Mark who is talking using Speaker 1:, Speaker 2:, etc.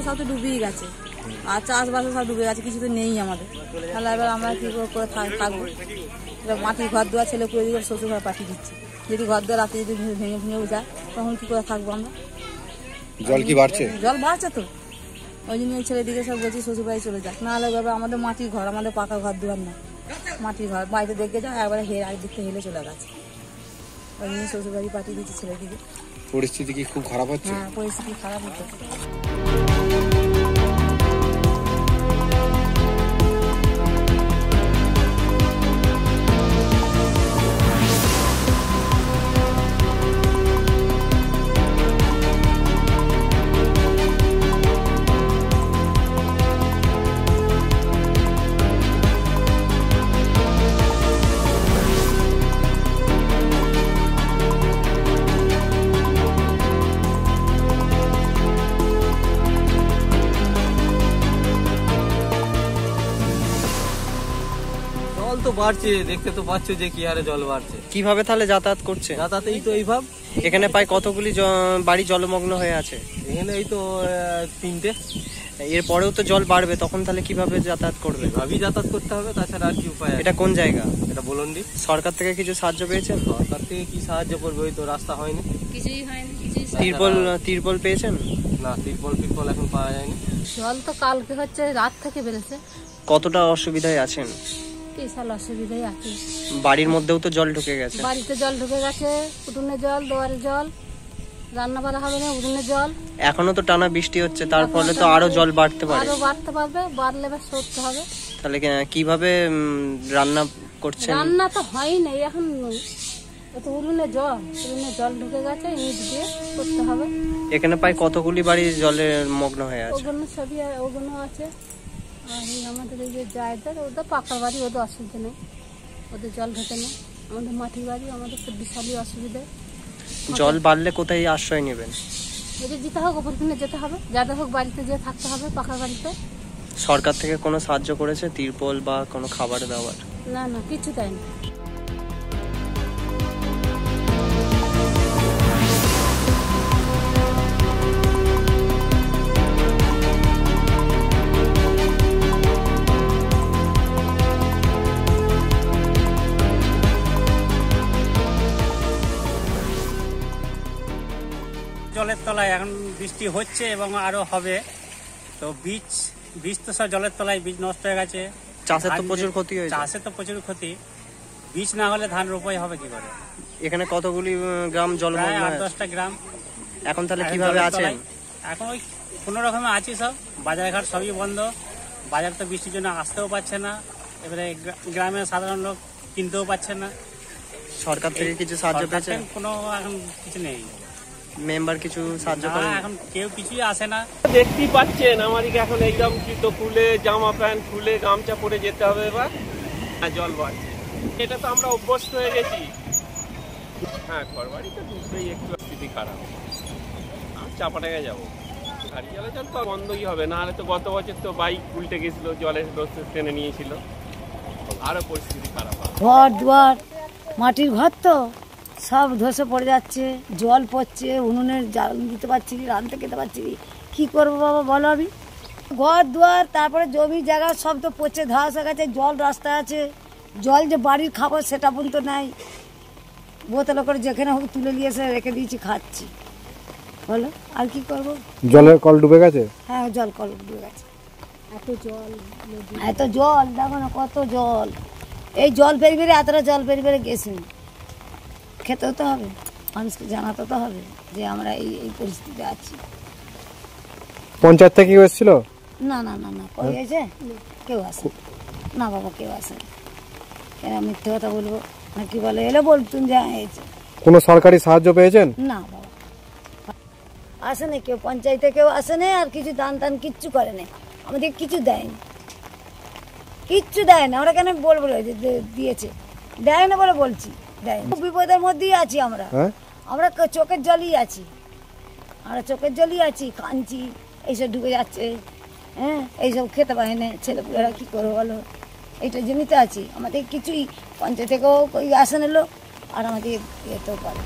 Speaker 1: সব তো ডুবেই গেছে, আর চাষবাসও সব ডুবে গেছে, কিছু তো নেই আমাদের। তাহলে এবার আমরা কী করে থাকবো? মাটির ঘর দেওয়া ছেলে করে দিয়ে শ্বশুর ঘর পাঠিয়ে দিচ্ছি। যদি ঘর দেওয়া রাতে যদি ভেঙে ভেঙেও যায় তখন কী করে থাকবো আমরা?
Speaker 2: জল কি বাড়ছে?
Speaker 1: জল বাড়ছে তো, ওই জন্য ছেলে দিকে সব বলছি শ্বশুর বাড়ি চলে যাক, নাহলে এবার আমাদের মাটির ঘর, আমাদের পাকা ঘর দেওয়ার না, মাটির ঘর বাড়িতে দেখে যাও একবারে একদিক থেকে হেলে চলে গেছে। ওই জন্য শ্বশুর বাড়ি পাঠিয়ে দিচ্ছি ছেলেদিকে।
Speaker 2: পরিস্থিতি কি খুব খারাপ হচ্ছে?
Speaker 1: হ্যাঁ, পরিস্থিতি খারাপ হচ্ছে।
Speaker 3: জল তো বাড়ছে, দেখতে তো পাচ্ছ যে কি হারে জল বাড়ছে।
Speaker 4: কিভাবে তাহলে যাতায়াত করছে?
Speaker 3: যাতায়াত এই তো এইভাব।
Speaker 4: এখানে প্রায় কতগুলি বাড়ি জলমগ্ন হয়ে আছে?
Speaker 3: এখানে এই তো 3টে।
Speaker 4: এরপরেও তো জল বাড়বে, তখন তাহলে কিভাবে যাতায়াত করবে?
Speaker 3: ভাবি যাতায়াত করতে হবে, তাছাড়া আর কি উপায়?
Speaker 4: এটা কোন জায়গা?
Speaker 3: এটা বলন্ডি।
Speaker 4: সরকার থেকে কিছু সাহায্য পেয়েছেন?
Speaker 3: সরকার থেকে কি সাহায্য করবে? ওই তো রাস্তা হয়নি,
Speaker 1: কিছুই হয়নি।
Speaker 4: তিরপল পেয়েছেন?
Speaker 3: না, তিরপল এখন পাওয়া যায়নি।
Speaker 1: জল তো কালকে হচ্ছে রাত থেকে বেড়েছে।
Speaker 4: কতটা অসুবিধায় আছেন?
Speaker 1: বিশাল অসুবিধাই আছে।
Speaker 4: বাড়ির মধ্যেও তো জল ঢুকে গেছে।
Speaker 1: বাড়িতে জল ঢুকে গেছে, উঠোনে জল, দুয়ারে জল, রান্না বাড়া হবে না, উঠোনে জল।
Speaker 4: এখনো তো টানা বৃষ্টি হচ্ছে, তার ফলে তো আরো জল বাড়তে পারে।
Speaker 1: আরো বাড়তে পারবে, বাড়লে এবার সরতে হবে।
Speaker 4: তাহলে কিভাবে রান্না করছেন?
Speaker 1: রান্না তো হয়নি এখন, উঠোনে জল ঢুকে গেছে, ইট দিয়ে করতে হবে।
Speaker 4: এখানে প্রায় কতগুলি বাড়ি জলে মগ্ন হয়ে আছে?
Speaker 1: ওগুলো সবই ওগুলো আছে। আর আমাদের এই যে জায়গার ওদের পাকা বাড়ি, ওদের অসুবিধা নেই, ওদের জল ঢোকে না। আমাদের মাটির বাড়ি, আমাদের তো বিশালই অসুবিধা।
Speaker 4: জল বাড়লে কোথায় আশ্রয় নেবেন?
Speaker 1: যদি যেতে হোক ওপর কিনে যেতে হবে, যাদের হোক বাড়িতে যেয়ে থাকতে হবে, পাকা বাড়িতে।
Speaker 4: সরকার থেকে কোনো সাহায্য করেছে, তিরপল বা কোনো খাবার দাবার?
Speaker 1: না না, কিছু দেয়নি।
Speaker 5: জলের তলায় এখন বৃষ্টি হচ্ছে এবং আরো হবে, তো বীজ তো সব জলের তলায়, বীজ নষ্ট হয়ে গেছে।
Speaker 4: চাষের তো প্রচুর ক্ষতি হয়েছে।
Speaker 5: চাষের তো প্রচুর ক্ষতি, বীজ না হলে ধান রোপাই হবে কি করে?
Speaker 4: এখানে কতগুলি গ্রাম জলমগ্ন?
Speaker 5: 8-10টা গ্রাম।
Speaker 4: এখন তাহলে কিভাবে আছেন?
Speaker 5: এখন ওই কোনো রকমে আছি, সব বাজারঘাট সবই বন্ধ, বাজার তো বৃষ্টির জন্য আসতেও পারছে না, এবারে গ্রামের সাধারণ লোক কিনতেও পারছে না।
Speaker 4: সরকার থেকে কিছু সাহায্য পেয়েছেন?
Speaker 5: কোনো এখন কিছু নেই,
Speaker 4: মেম্বার কিছু সাহায্য করেন?
Speaker 5: এখন কেউ কিছুই আসে না।
Speaker 6: দেখতেই পাচ্ছেন আমাদেরকে এখন একদম জুতো খুলে, জামা প্যান্ট খুলে, গামছা পরে যেতে হবে এবার। জল বাড়ছে, এটা তো আমরা অভ্যস্ত হয়ে গেছি। হ্যাঁ, ঘর বাড়ি তো ঢুকতেই একটু স্থিতি খারাপ। আমি চাপাটাকে যাবো, গাড়ি চলাচল তো বন্ধই হবে, নাহলে তো গত বছর তো বাইক উল্টে গেছিল, জলের রোস্তে টেনে নিয়েছিল, আরো পরিস্থিতি খারাপ।
Speaker 7: ঘর দুয়ার, মাটির ঘর তো সব ধসে পড়ে যাচ্ছে, জল পড়ছে, উনুনের জাল দিতে পারছি না, রাঁধতে খেতে পারছি না, কী করবো বাবা বলো? আমি ঘর দুয়ার, তারপরে জমি জায়গা সব তো পচে ধস হয়ে গেছে, জল রাস্তা আছে, জল যে বাড়ির খাবার সেটা পর্যন্ত নাই, বোতলে করে যেখানে হোক তুলে নিয়ে এসে রেখে দিয়েছি, খাচ্ছি, বলো আর কি করবো?
Speaker 2: জলের কল ডুবে গেছে?
Speaker 7: হ্যাঁ, জল কল ডুবে গেছে, এত জল দেখো না, কত জল। এই জল পেরিয়ে এতটা জল পেরিয়ে গেছে, খেতেও তো হবে, মানুষকে জানাতে তো হবে যে আমরা এই পরিস্থিতিতে আছি।
Speaker 2: পঞ্চায়েত থেকে কেউ এসেছিল?
Speaker 7: না না না না, কই এসে কেউ আসে না বাবা, কেউ আসে না। কেন মিথ্যে কথা বলবো না? কি বলে এলে বলতুন যে হয়েছে।
Speaker 2: কোনো সরকারি সাহায্য পেয়েছেন?
Speaker 7: না বাবা, আসে না কেউ, পঞ্চায়েতে কেউ আসে না, আর কিছু দান টান কিচ্ছু করে না, আমাদের কিছু দেয়নি, কিচ্ছু দেয় না। আমরা কেন বলবো দিয়েছে, দেয় না বলে বলছি, দেয় না। বিপদের মধ্যেই আছি আমরা, আমরা চোখের জলই আছি, আমরা চোখের জলই আছি, কাঁদছি, এইসব ঢুকে যাচ্ছে, হ্যাঁ, এইসব খেতে পারে না ছেলেপুলেরা, কী করবো বলো? এইটার জন্যই তো আছি, আমাদের কিছুই পঞ্চায়েত থেকেও আসে না লোক, আর আমাদের যেতেও পারে।